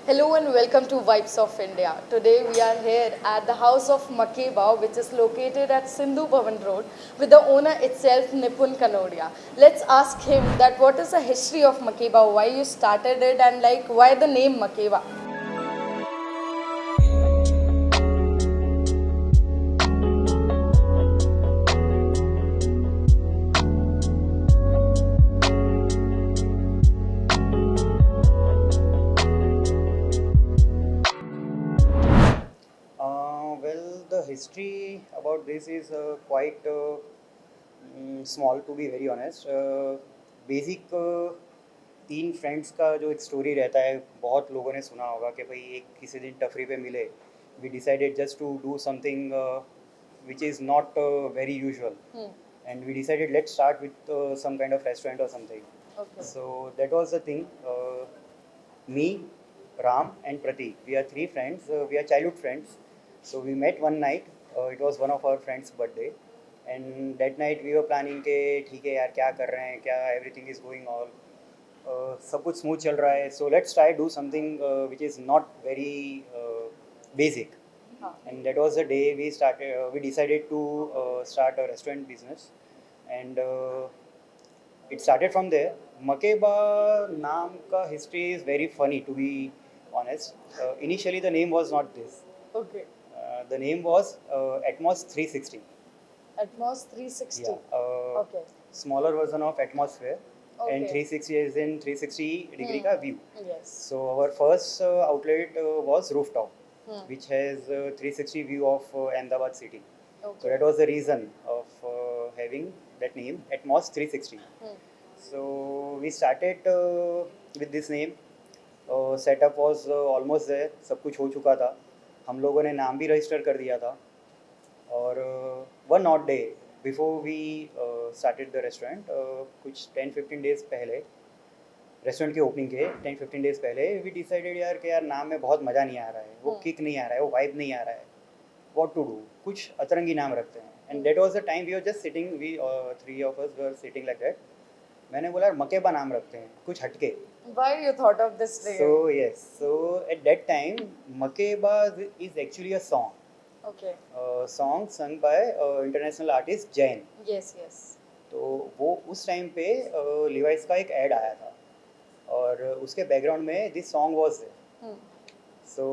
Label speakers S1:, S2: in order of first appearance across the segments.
S1: Hello and welcome to Vibes of India. Today we are here at the House of Makeba, which is located at Sindhu Bhavan Road, with the owner itself, Nipun Kanodiya. Let's ask him that what is the history of Makeba, why you started it, and like why the name Makeba.
S2: The history about this is quite small to be very honest. Basic तीन friends का जो एक story रहता है बहुत लोगों ने सुना होगा कि भाई एक किसी दिन टफरी पे मिले we decided just to do something which is not very usual and we decided let's start with some kind of restaurant or something.
S1: Okay.
S2: So that was the thing. Me, Ram and Pratik, we are three friends. We are childhood friends. So we met one night. It was one of our friends' birthday, and that night we were planning के ठीक है यार क्या कर रहे हैं क्या everything is going all सब कुछ smooth चल रहा है. So let's try do something which is not very basic. And that was the day we started. We decided to start a restaurant business, and it started from there. Makeba नाम का history is very funny to be honest. Initially the name was not this.
S1: Okay.
S2: The name was Atmos 360.
S1: Atmos 360.
S2: Yeah.
S1: Okay.
S2: Smaller version of atmosphere.
S1: Okay.
S2: And 360 is in 360 degree ka view.
S1: Yes.
S2: So our first outlet was rooftop, which has 360 view of Ahmedabad city.
S1: Okay.
S2: So that was the reason of having that name, Atmos 360. So we started with this name. Setup was almost there. सब कुछ हो चुका था. हम लोगों ने नाम भी रजिस्टर कर दिया था. और one odd day before we started the restaurant कुछ 10-15 डेज पहले रेस्टोरेंट की ओपनिंग के 10-15 डेज पहले वी डिसाइडेड यार कि यार नाम में बहुत मज़ा नहीं आ रहा है वो किक नहीं आ रहा है वो वाइब नहीं आ रहा है व्हाट टू डू कुछ अतरंगी नाम रखते हैं and that was the time we were just sitting we three of us were sitting like that मैंने बोला यार मकेबा नाम रखते हैं कुछ हटके.
S1: Why you thought of this name?
S2: So yes, so at that time Makeba is actually a song.
S1: Okay.
S2: Song sung by international artist Jain.
S1: Yes, yes.
S2: तो वो उस टाइम पे लिवाइस का एक ऐड आया था और उसके बैकग्राउंड में दिस सॉन्ग वाज देयर. सो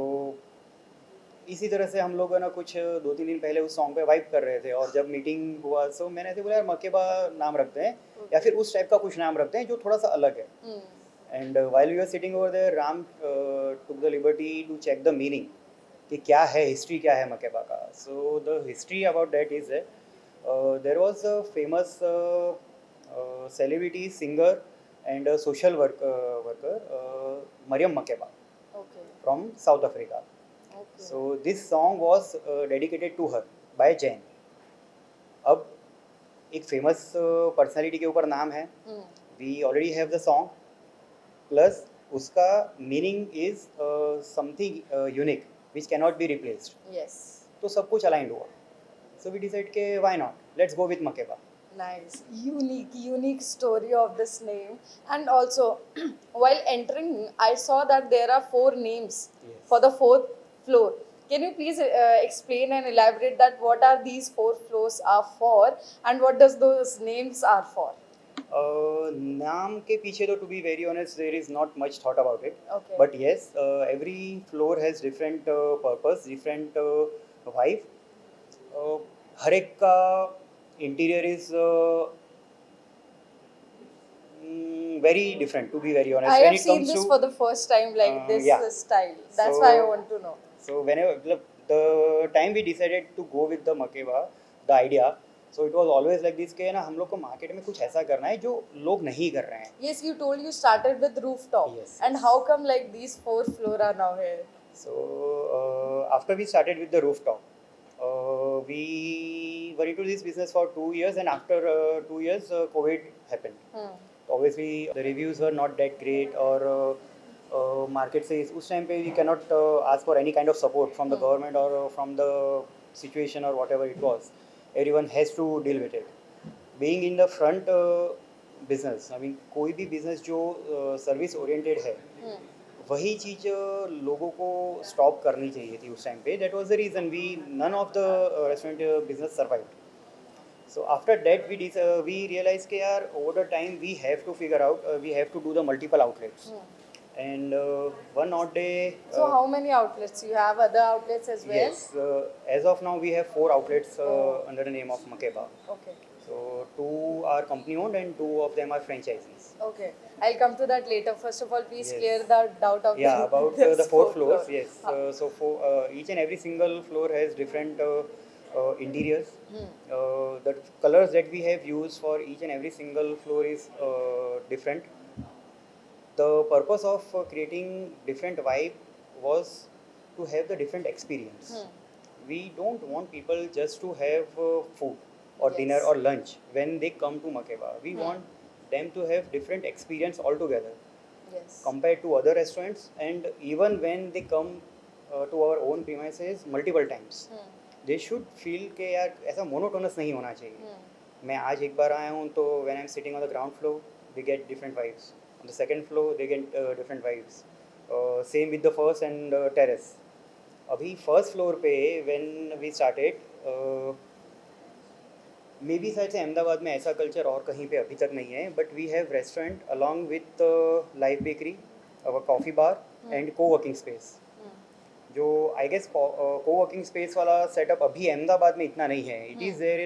S2: इसी तरह से हम लोग ना कुछ 2-3 दिन पहले उस सॉन्ग पे वाइब कर रहे थे और जब मीटिंग हुआ सो मैंने ऐसे बोला यार मकेबा नाम रखते हैं या फिर उस टाइप का कुछ नाम रखते हैं जो थोड़ा सा अलग है. And while we were sitting over there, Ram took the liberty to check the meaning कि क्या है हिस्ट्री क्या है मकेबा का. So the history about that is there was a famous celebrity singer and a social worker Mariam Makeba.
S1: Okay.
S2: From South Africa.
S1: Okay.
S2: So this song was dedicated to her by Jain. अब एक famous personality के ऊपर नाम है. We already have the song. Plus उसका meaning is something unique which cannot be replaced.
S1: Yes.
S2: तो सब कुछ अलाइंड हुआ. सो वी डिसाइड के why not let's go with Makeba.
S1: Nice, unique story of this name. And also, while entering, I saw that there are 4 names
S2: Yes.
S1: for the 4th floor. Can you please explain and elaborate that what are these 4 floors are for, and what does those names are for?
S2: नाम के पीछे तो to be very honest there is not much thought about it.
S1: Okay.
S2: But yes every floor has different purpose different vibe. हर एक का interior is very different to be very honest.
S1: I
S2: When
S1: have
S2: it
S1: seen
S2: comes
S1: this
S2: to
S1: for the first time, like this
S2: yeah.
S1: style. That's
S2: So-
S1: why I want to know.
S2: So whenever the time we decided to go with the Makeba, the idea, so it was always like this कि ना हम लोग को market में कुछ ऐसा करना है जो लोग नहीं कर रहे हैं.
S1: Yes, you told you started with rooftop.
S2: Yes,
S1: And
S2: yes.
S1: how come like these 4 floor are now here?
S2: So after we started with the rooftop, we were into this business for 2 years, and after 2 years, COVID happened. Obviously, the reviews were not that great, or market से उस time पे we cannot ask for any kind of support from the government or from the situation or whatever it was. Everyone has to deal with it. Being in the front business, I mean कोई भी business जो service oriented है वही चीज़ लोगों को stop करनी चाहिए थी उस टाइम पे. That was the reason we none of the restaurant business survived. So after that we realized कि यार over the time we have to figure out we have to do the multiple outlets. And one odd day.
S1: So how many outlets? You have other outlets as well?
S2: Yes, as of now we have 4 outlets under the name of Makeba.
S1: Okay.
S2: So 2 are company owned and 2 of them are franchisees.
S1: Okay. I'll come to that later. First of all, please
S2: Yes.
S1: clear the doubt of
S2: Yeah, about the
S1: this
S2: 4
S1: fourth
S2: floors.
S1: floor.
S2: Yes. So for each and every single floor has different interiors. The colors that we have used for each and every single floor is different. The purpose of creating different vibe was to have the different experience. We don't want people just to have food or
S1: Yes.
S2: dinner or lunch when they come to Makeba. We want them to have different experience altogether
S1: Yes.
S2: compared to other restaurants, and even when they come to our own premises multiple times, they should feel कि यार ऐसा monotonous नहीं होना चाहिए. मैं आज एक बार आया हूँ तो when I'm sitting on the ground floor they get different vibes, on the second floor they get different vibes, same with the first and terrace. अभी first floor पे when we started may be शायद से अहमदाबाद में ऐसा culture और कहीं पे अभी तक नहीं है, but we have restaurant along with live bakery, coffee bar and co working space. जो I guess co working space वाला सेटअप अभी अहमदाबाद में इतना नहीं है. It is there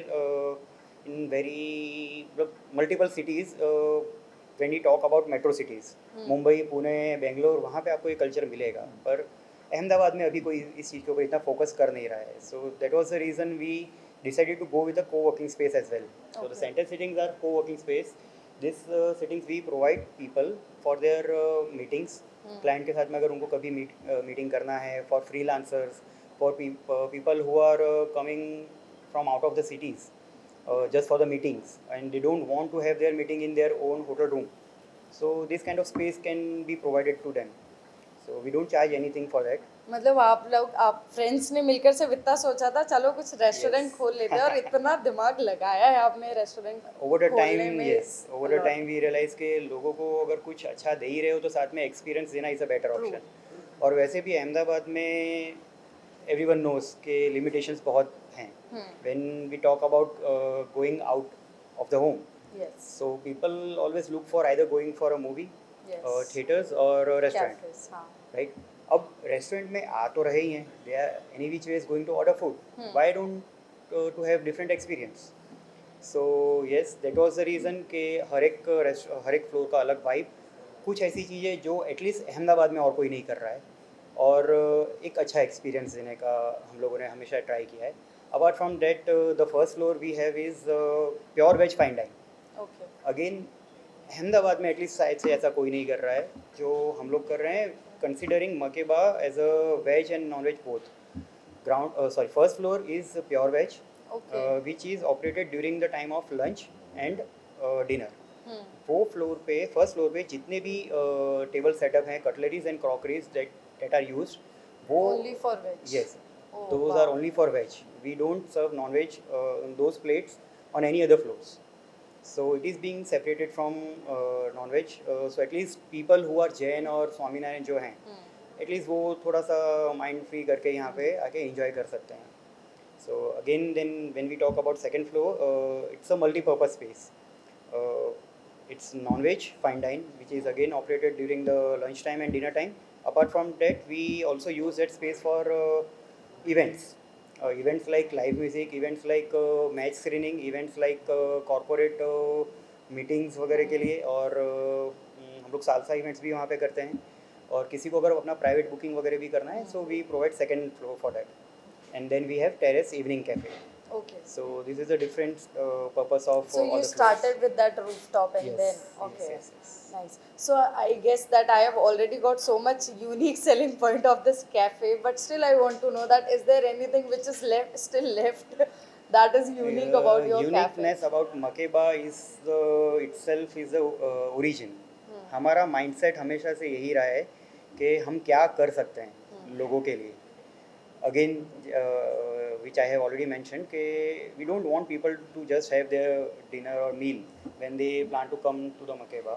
S2: in very multiple cities. When you talk about metro cities, Mumbai, Pune, Bangalore, वहाँ पे आपको ये कल्चर मिलेगा, पर अहमदाबाद में अभी कोई इस चीज़ के ऊपर इतना फोकस कर नहीं रहा है. So that was the reason we decided to go with the co-working space as well. So the center sittings are co-working space. This sittings we provide people for their meetings. Client के साथ में अगर उनको कभी meeting करना है, for freelancers, for people who are coming from out of the cities just for the meetings and they don't want to have their meeting in their own hotel room. So this kind of space can be provided to them. So we don't charge anything for that.
S1: मतलब आप friends ने मिलकर से इतना सोचा था चलो कुछ रेस्टोरेंट
S2: Yes.
S1: खोल लेते हैं और इतना दिमाग लगाया है आपने रेस्टोरेंट
S2: ओवर द
S1: खोलने
S2: टाइम.
S1: में.
S2: Yes, over the time we realise के लोगों को अगर कुछ अच्छा दे ही रहे हो तो साथ में एक्सपीरियंस देना इज़ अ बेटर ऑप्शन. और वैसे भी अहमदाबाद में एवरीवन नोस के लिमिटेशंस बहुत हैं when we talk about going out of the home.
S1: Yes.
S2: So people always look for either going for a movie, theatres और रेस्टोरेंट,
S1: कैफेस. हाँ.
S2: राइट. अब रेस्टोरेंट में आ तो रहे ही हैं, they are any which way is going to order food, why don't to have different experience. So yes, that was the reason कि हर एक फ्लोर का अलग वाइब, कुछ ऐसी चीज़ें जो एटलीस्ट अहमदाबाद में और कोई नहीं कर रहा है, और एक अच्छा एक्सपीरियंस देने का हम लोगों ने हमेशा ट्राई किया है. Apart from that the first floor we have is pure veg fine dine.
S1: Okay.
S2: Again Ahmedabad में एटलीस्ट शायद से ऐसा कोई नहीं कर रहा है जो हम लोग कर रहे हैं, considering Makeba as a veg and non-veg both. First floor is pure veg, which is operated during the time of lunch and dinner. वो फ्लोर पे, फर्स्ट फ्लोर पे जितने भी टेबल सेटअप हैं, cutleries and crockeries that are used, वो
S1: Only for veg.
S2: yes,
S1: Oh,
S2: those
S1: wow.
S2: are only for veg. We don't serve non-veg in those plates on any other floors. So it is being separated from non-veg. So at least people who are Jain और स्वामीनारायण जो हैं, at least वो थोड़ा सा mind free करके यहाँ पे आके enjoy कर सकते हैं. So again, then when we talk about second floor, it's a multi-purpose space. It's non-veg fine dine, which is again operated during the lunch time and dinner time. Apart from that, we also use that space for events. Events like live music, events like match screening, events like corporate meetings वगैरह के लिए, और हम लोग salsa events भी वहाँ पे करते हैं, और किसी को अगर अपना प्राइवेट बुकिंग वगैरह भी करना है, so we provide second floor for that. And then we have terrace evening cafe.
S1: Okay.
S2: So this is the different purpose of
S1: So
S2: all
S1: you
S2: the
S1: started with that rooftop and
S2: Yes,
S1: then
S2: yes,
S1: okay.
S2: yes, yes.
S1: Nice. So I guess that I have already got so much unique selling point of this cafe, but still I want to know that is there anything which is still left that is unique about your
S2: uniqueness
S1: cafe?
S2: about Makeba is itself is the origin. हमारा mindset हमेशा से यही रहा है कि हम क्या कर सकते हैं लोगों के लिए. Again, which I have already mentioned, we don't want people to just have their dinner or meal when they plan to come to the Makeba.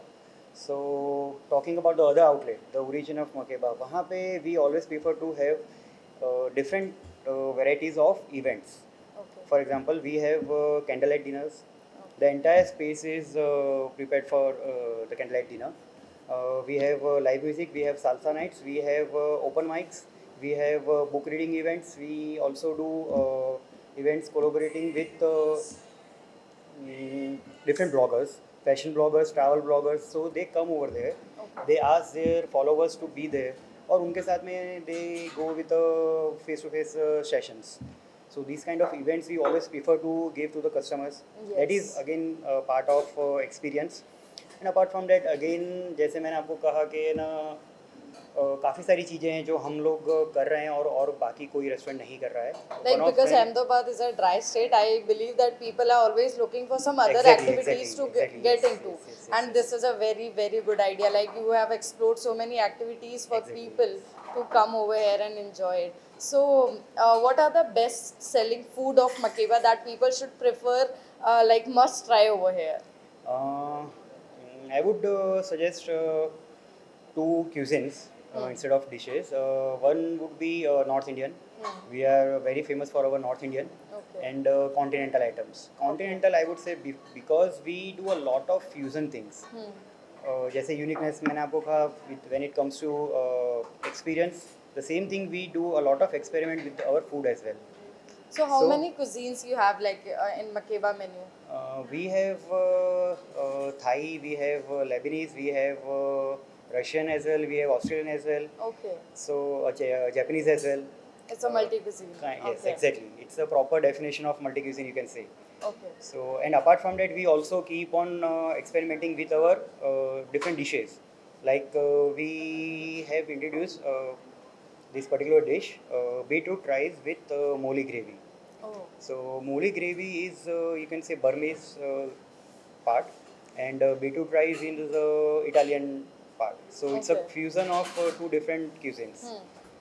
S2: So talking about the other outlet, the origin of Makeba, वहाँ पे we always prefer to have different varieties of events.
S1: Okay.
S2: For example, we have candlelight dinners. The entire space is prepared for the candlelight dinner. We have live music, we have salsa nights, we have open mics, we have book reading events. We also do events collaborating with different bloggers, fashion bloggers, travel bloggers. So they come over there, they ask their followers to be there, और उनके साथ में they go with face-to-face sessions. So these kind of events we always prefer to give to the customers. That is
S1: Yes.
S2: again part of experience. And apart from that, again जैसे मैंने आपको कहा कि ना काफ़ी सारी चीज़ें हैं जो हम लोग कर रहे हैं और बाकी कोई रेस्टोरेंट नहीं कर रहा है.
S1: Like
S2: One of
S1: because
S2: them-
S1: Ahmedabad is a dry state, I believe that people are always looking for some other
S2: Exactly,
S1: activities
S2: exactly,
S1: to
S2: exactly,
S1: get
S2: yes,
S1: into.
S2: yes, yes, yes,
S1: And
S2: yes.
S1: this is a very, very good idea. Like you have explored so many activities for
S2: Exactly.
S1: people to come over here and enjoy it. So, what are the best selling food of Makeba that people should prefer, like must try over here?
S2: I would suggest two cuisines instead of dishes. One would be North Indian. We are very famous for our North Indian.
S1: Okay.
S2: And continental items. Continental, I would say, because we do a lot of fusion things. जैसे uniqueness मैंने आपको कहा, when it comes to experience, the same thing we do a lot of experiment with our food as well.
S1: So, how
S2: So-
S1: many cuisines you have like in Makeba menu?
S2: We have Thai, we have Lebanese, we have Russian as well, we have Australian as well.
S1: Okay.
S2: So Japanese as well.
S1: It's a multi cuisine.
S2: Yes,
S1: Okay.
S2: exactly. It's a proper definition of multi-cuisine, you can say.
S1: Okay.
S2: So, and apart from that, we also keep on experimenting with our different dishes. Like we have introduced this particular dish, beetroot rice with moli gravy.
S1: Oh.
S2: So, moli gravy is you can say Burmese part, and beetroot rice is the Italian part. So, it's a
S1: Okay.
S2: fusion of two different cuisines,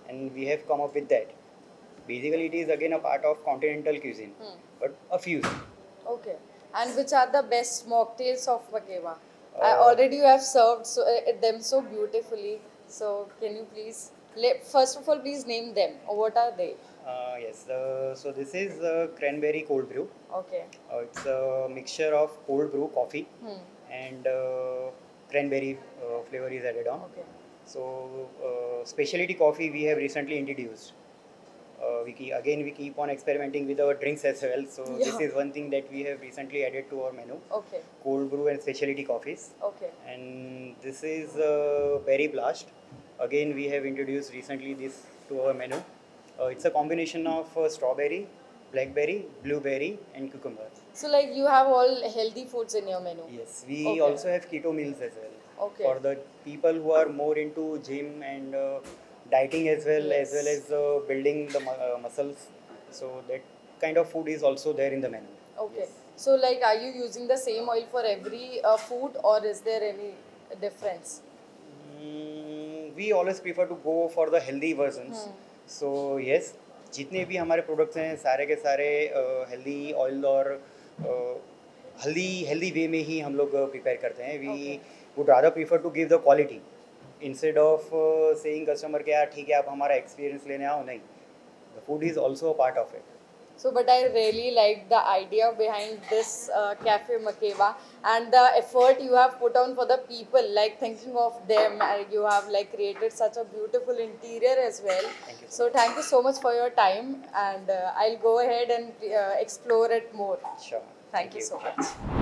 S2: and we have come up with that. Basically, it is again a part of continental cuisine, but a fusion.
S1: Okay. And which are the best mocktails of Makeba?
S2: Uh,
S1: Already you have served them so beautifully. So can you please, first of all, please name them. What are they?
S2: Yes, so this is cranberry cold brew.
S1: Okay.
S2: It's a mixture of cold brew coffee and cranberry flavor is added on.
S1: Okay.
S2: So specialty coffee we have recently introduced. Again we keep on experimenting with our drinks as well. So this
S1: Yeah.
S2: is one thing that we have recently added to our menu:
S1: Okay.
S2: cold brew and specialty coffees.
S1: Okay.
S2: And this is berry blast. Again we have introduced recently this to our menu. It's a combination of strawberry, blackberry, blueberry, and cucumber.
S1: So like you have all healthy foods in your menu.
S2: Yes, we
S1: Okay.
S2: also have keto meals as well.
S1: Okay.
S2: For the people who are more into gym and dieting as well,
S1: Yes.
S2: as well as building the muscles. So that kind of food is also there in the menu.
S1: Okay.
S2: Yes.
S1: So like are you using the same oil for every food or is there any difference?
S2: We always prefer to go for the healthy versions. So yes, जितने भी हमारे products हैं सारे के सारे healthy oil और healthy way में ही हम लोग प्रिपेयर करते हैं. We would rather prefer to give the quality instead of saying customer के यार ठीक है आप हमारा एक्सपीरियंस लेने आओ. नहीं, the food is also a part of it.
S1: So, but I really like the idea behind this Cafe Makeba and the effort you have put on for the people, like thinking of them. You have like created such a beautiful interior as well.
S2: Thank you so
S1: So, thank you so much for your time, and I'll go ahead and explore it more.
S2: Sure.
S1: Thank you so much.